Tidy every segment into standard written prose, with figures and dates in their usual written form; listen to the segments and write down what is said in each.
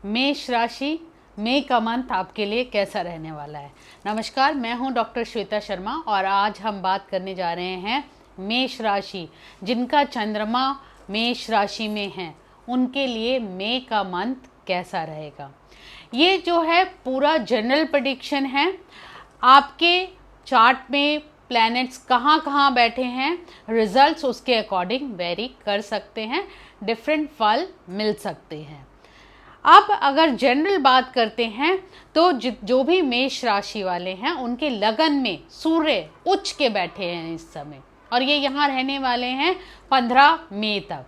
मेष राशि मई का मंथ आपके लिए कैसा रहने वाला है। नमस्कार, मैं हूं डॉक्टर श्वेता शर्मा और आज हम बात करने जा रहे हैं मेष राशि, जिनका चंद्रमा मेष राशि में है, उनके लिए मई का मंथ कैसा रहेगा। ये जो है पूरा जनरल प्रेडिक्शन है। आपके चार्ट में प्लैनेट्स कहाँ कहाँ बैठे हैं, रिजल्ट्स उसके अकॉर्डिंग वेरी कर सकते हैं, डिफरेंट फल मिल सकते हैं। अब अगर जनरल बात करते हैं तो जो भी मेष राशि वाले हैं उनके लगन में सूर्य उच्च के बैठे हैं इस समय, और ये यहाँ रहने वाले हैं 15 मई तक।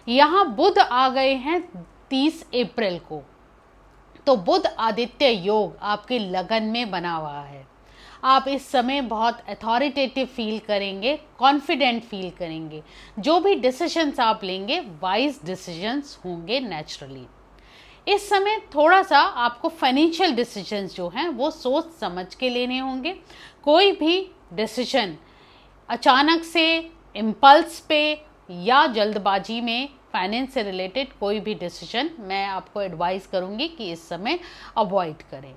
यहाँ बुध आ गए हैं 30 अप्रैल को, तो बुध आदित्य योग आपके लगन में बना हुआ है। आप इस समय बहुत अथॉरिटेटिव फील करेंगे, कॉन्फिडेंट फील करेंगे। जो भी डिसीजंस आप लेंगे वाइज डिसीजंस होंगे नेचुरली। इस समय थोड़ा सा आपको फाइनेंशियल डिसीजंस जो हैं वो सोच समझ के लेने होंगे। कोई भी डिसीजन अचानक से, इम्पल्स पे या जल्दबाजी में फाइनेंस से रिलेटेड कोई भी डिसीजन मैं आपको एडवाइस करूंगी कि इस समय अवॉइड करें।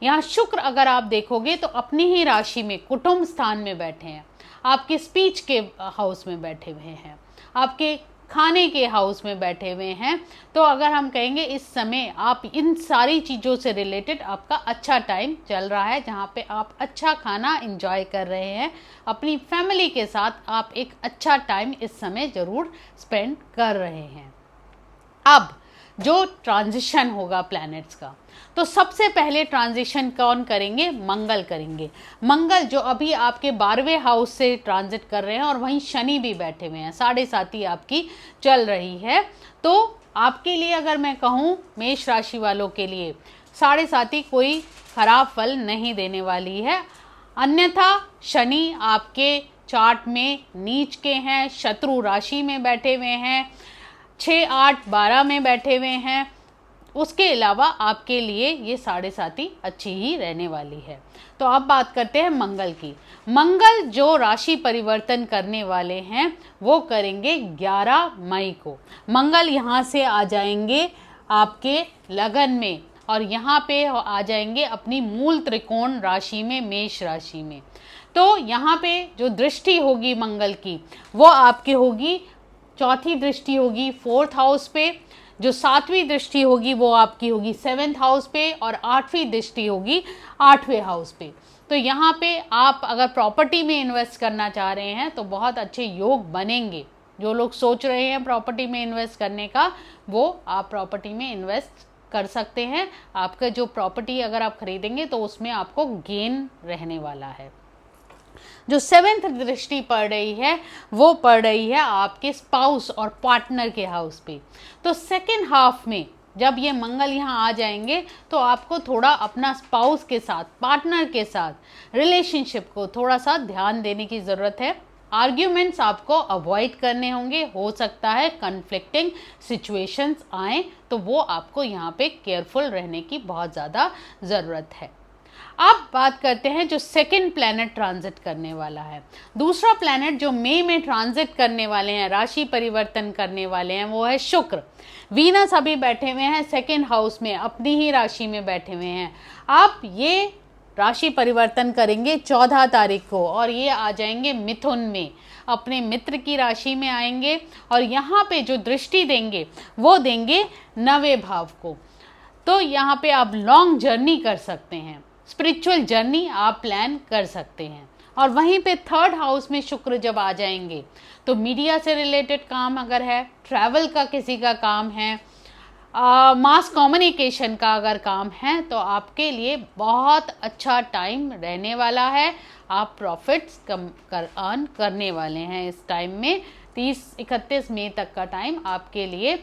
यहाँ शुक्र अगर आप देखोगे तो अपनी ही राशि में कुटुंब स्थान में बैठे हैं, आपके स्पीच के हाउस में बैठे हुए हैं, आपके खाने के हाउस में बैठे हुए हैं। तो अगर हम कहेंगे इस समय आप इन सारी चीज़ों से रिलेटेड आपका अच्छा टाइम चल रहा है, जहाँ पे आप अच्छा खाना एंजॉय कर रहे हैं, अपनी फैमिली के साथ आप एक अच्छा टाइम इस समय ज़रूर स्पेंड कर रहे हैं। अब जो ट्रांजिशन होगा प्लैनेट्स का, तो सबसे पहले ट्रांजिशन कौन करेंगे? मंगल करेंगे। मंगल जो अभी आपके 12वें हाउस से ट्रांजिट कर रहे हैं और वहीं शनि भी बैठे हुए हैं, 7.5 आपकी चल रही है। तो आपके लिए अगर मैं कहूँ मेष राशि वालों के लिए 7.5 कोई खराब फल नहीं देने वाली है। अन्यथा शनि आपके चार्ट में नीच के हैं, शत्रु राशि में बैठे हुए हैं, 6, 8, 12 में बैठे हुए हैं। उसके अलावा आपके लिए ये 7.5 अच्छी ही रहने वाली है। तो अब बात करते हैं मंगल की। मंगल जो राशि परिवर्तन करने वाले हैं वो करेंगे 11 मई को। मंगल यहाँ से आ जाएंगे आपके लगन में और यहाँ पे आ जाएंगे अपनी मूल त्रिकोण राशि में, मेष राशि में। तो यहाँ पे जो दृष्टि होगी मंगल की वो आपकी होगी, चौथी दृष्टि होगी 4th हाउस पे, जो 7वीं दृष्टि होगी वो आपकी होगी 7th हाउस पे, और 8वीं दृष्टि होगी 8वें हाउस पे। तो यहाँ पे आप अगर प्रॉपर्टी में इन्वेस्ट करना चाह रहे हैं तो बहुत अच्छे योग बनेंगे। जो लोग सोच रहे हैं प्रॉपर्टी में इन्वेस्ट करने का, वो आप प्रॉपर्टी में इन्वेस्ट कर सकते हैं। आपका जो प्रॉपर्टी अगर आप खरीदेंगे तो उसमें आपको गेन रहने वाला है। जो 7th दृष्टि पड़ रही है वो पड़ रही है आपके स्पाउस और पार्टनर के हाउस पे। तो सेकेंड हाफ में जब ये मंगल यहाँ आ जाएंगे तो आपको थोड़ा अपना स्पाउस के साथ, पार्टनर के साथ रिलेशनशिप को थोड़ा सा ध्यान देने की ज़रूरत है। आर्ग्यूमेंट्स आपको अवॉइड करने होंगे, हो सकता है कन्फ्लिक्टिंग सिचुएशंस आए, तो वो आपको यहाँ पे केयरफुल रहने की बहुत ज़्यादा ज़रूरत है। अब बात करते हैं जो सेकंड प्लैनेट ट्रांजिट करने वाला है। दूसरा प्लैनेट जो मई में ट्रांजिट करने वाले हैं, राशि परिवर्तन करने वाले हैं, वो है शुक्र। वीनस अभी बैठे हुए हैं सेकंड हाउस में, अपनी ही राशि में बैठे हुए हैं। आप ये राशि परिवर्तन करेंगे 14 तारीख को और ये आ जाएंगे मिथुन में, अपने मित्र की राशि में आएंगे और यहाँ पे जो दृष्टि देंगे वो देंगे 9वें भाव को। तो यहाँ पे आप लॉन्ग जर्नी कर सकते हैं, स्पिरिचुअल जर्नी आप प्लान कर सकते हैं। और वहीं पे 3rd हाउस में शुक्र जब आ जाएंगे तो मीडिया से रिलेटेड काम अगर है, ट्रैवल का किसी का काम है, मास कम्युनिकेशन का अगर काम है, तो आपके लिए बहुत अच्छा टाइम रहने वाला है। आप प्रॉफिट्स अर्न करने वाले हैं इस टाइम में। 30-31 मई तक का टाइम आपके लिए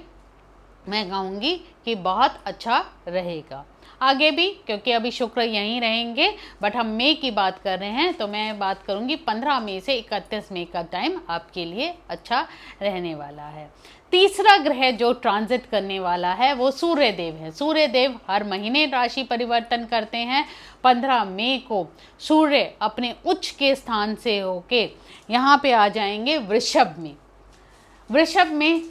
मैं कहूँगी कि बहुत अच्छा रहेगा। आगे भी, क्योंकि अभी शुक्र यहीं रहेंगे, बट हम मई की बात कर रहे हैं तो मैं बात करूँगी 15 मई से 31 मई का टाइम आपके लिए अच्छा रहने वाला है। तीसरा ग्रह जो ट्रांजिट करने वाला है वो सूर्य देव है। सूर्य देव हर महीने राशि परिवर्तन करते हैं। 15 मई को सूर्य अपने उच्च के स्थान से होके यहाँ पे आ जाएंगे वृषभ में। वृषभ में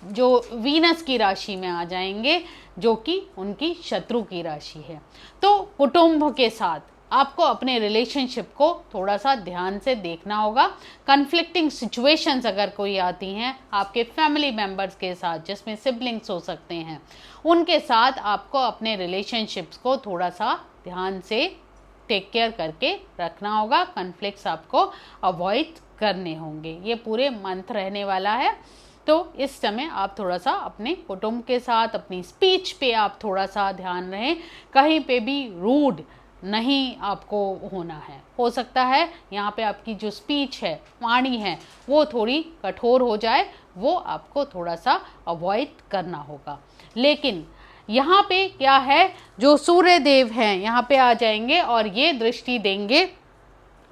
जो वीनस की राशि में आ जाएंगे जो कि उनकी शत्रु की राशि है। तो कुटुंब के साथ आपको अपने रिलेशनशिप को थोड़ा सा ध्यान से देखना होगा। कन्फ्लिक्टिंग सिचुएशंस अगर कोई आती हैं आपके फैमिली मेंबर्स के साथ, जिसमें सिबलिंग्स हो सकते हैं, उनके साथ आपको अपने रिलेशनशिप्स को थोड़ा सा ध्यान से टेक केयर करके रखना होगा। कन्फ्लिक्ट्स आपको अवॉइड करने होंगे। ये पूरे मंथ रहने वाला है। तो इस समय आप थोड़ा सा अपने कुटुंब के साथ, अपनी स्पीच पे आप थोड़ा सा ध्यान रहें। कहीं पे भी रूड नहीं आपको होना है। हो सकता है यहाँ पे आपकी जो स्पीच है, वाणी है, वो थोड़ी कठोर हो जाए, वो आपको थोड़ा सा अवॉइड करना होगा। लेकिन यहाँ पे क्या है, जो सूर्य देव हैं यहाँ पे आ जाएंगे और ये दृष्टि देंगे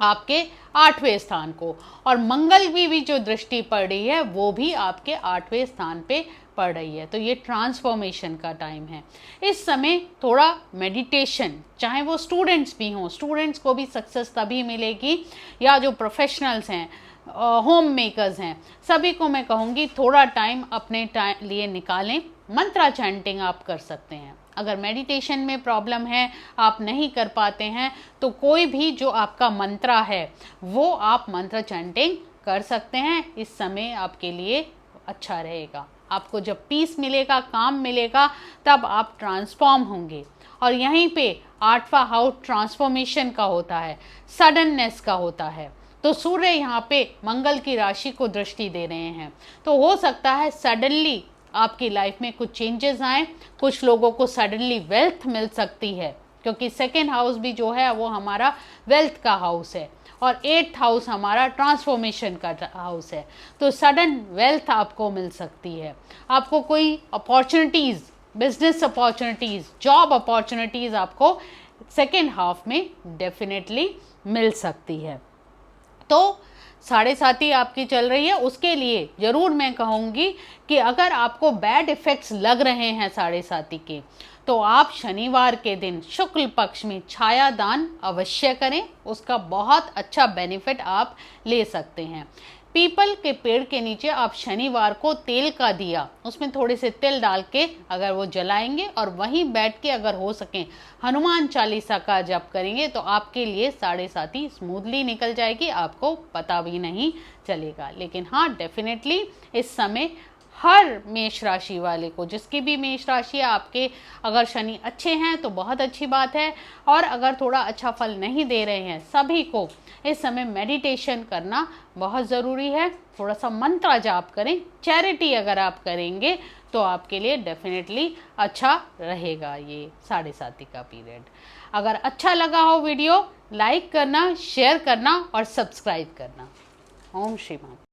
आपके 8वें स्थान को, और मंगल की भी जो दृष्टि पड़ रही है वो भी आपके 8वें स्थान पे पड़ रही है। तो ये ट्रांसफॉर्मेशन का टाइम है। इस समय थोड़ा मेडिटेशन, चाहे वो स्टूडेंट्स भी हों, स्टूडेंट्स को भी सक्सेस तभी मिलेगी, या जो प्रोफेशनल्स हैं, होम मेकर्स हैं, सभी को मैं कहूँगी थोड़ा टाइम अपने लिए निकालें। मंत्रा चैंटिंग आप कर सकते हैं। अगर मेडिटेशन में प्रॉब्लम है, आप नहीं कर पाते हैं, तो कोई भी जो आपका मंत्रा है वो आप मंत्र चैंटिंग कर सकते हैं। इस समय आपके लिए अच्छा रहेगा। आपको जब पीस मिलेगा, काम मिलेगा, तब आप ट्रांसफॉर्म होंगे। और यहीं पे 8वां हाउस ट्रांसफॉर्मेशन का होता है, सडननेस का होता है। तो सूर्य यहाँ पे मंगल की राशि को दृष्टि दे रहे हैं। तो हो सकता है सडनली आपकी लाइफ में कुछ चेंजेस आए। कुछ लोगों को सडनली वेल्थ मिल सकती है, क्योंकि सेकेंड हाउस भी जो है वो हमारा वेल्थ का हाउस है, और 8th हाउस हमारा ट्रांसफॉर्मेशन का हाउस है। तो सडन वेल्थ आपको मिल सकती है। आपको कोई opportunities, business opportunities, job opportunities आपको सेकेंड हाफ में डेफिनेटली मिल सकती है। तो 7.5 आपकी चल रही है, उसके लिए ज़रूर मैं कहूँगी कि अगर आपको बैड इफ़ेक्ट्स लग रहे हैं 7.5 के, तो आप शनिवार के दिन शुक्ल पक्ष में छाया दान अवश्य करें। उसका बहुत अच्छा बेनिफिट आप ले सकते हैं। पीपल के पेड़ के नीचे आप शनिवार को तेल का दिया, उसमें थोड़े से तिल डाल के अगर वो जलाएंगे और वहीं बैठ के अगर हो सके हनुमान चालीसा का जप करेंगे, तो आपके लिए 7.5 स्मूथली निकल जाएगी, आपको पता भी नहीं चलेगा। लेकिन हाँ, डेफिनेटली इस समय हर मेष राशि वाले को, जिसकी भी मेष राशि है, आपके अगर शनि अच्छे हैं तो बहुत अच्छी बात है, और अगर थोड़ा अच्छा फल नहीं दे रहे हैं, सभी को इस समय मेडिटेशन करना बहुत ज़रूरी है। थोड़ा सा मंत्र जाप करें, चैरिटी अगर आप करेंगे तो आपके लिए डेफिनेटली अच्छा रहेगा ये 7.5 का पीरियड। अगर अच्छा लगा हो वीडियो, लाइक करना, शेयर करना और सब्सक्राइब करना। ओम श्री मां।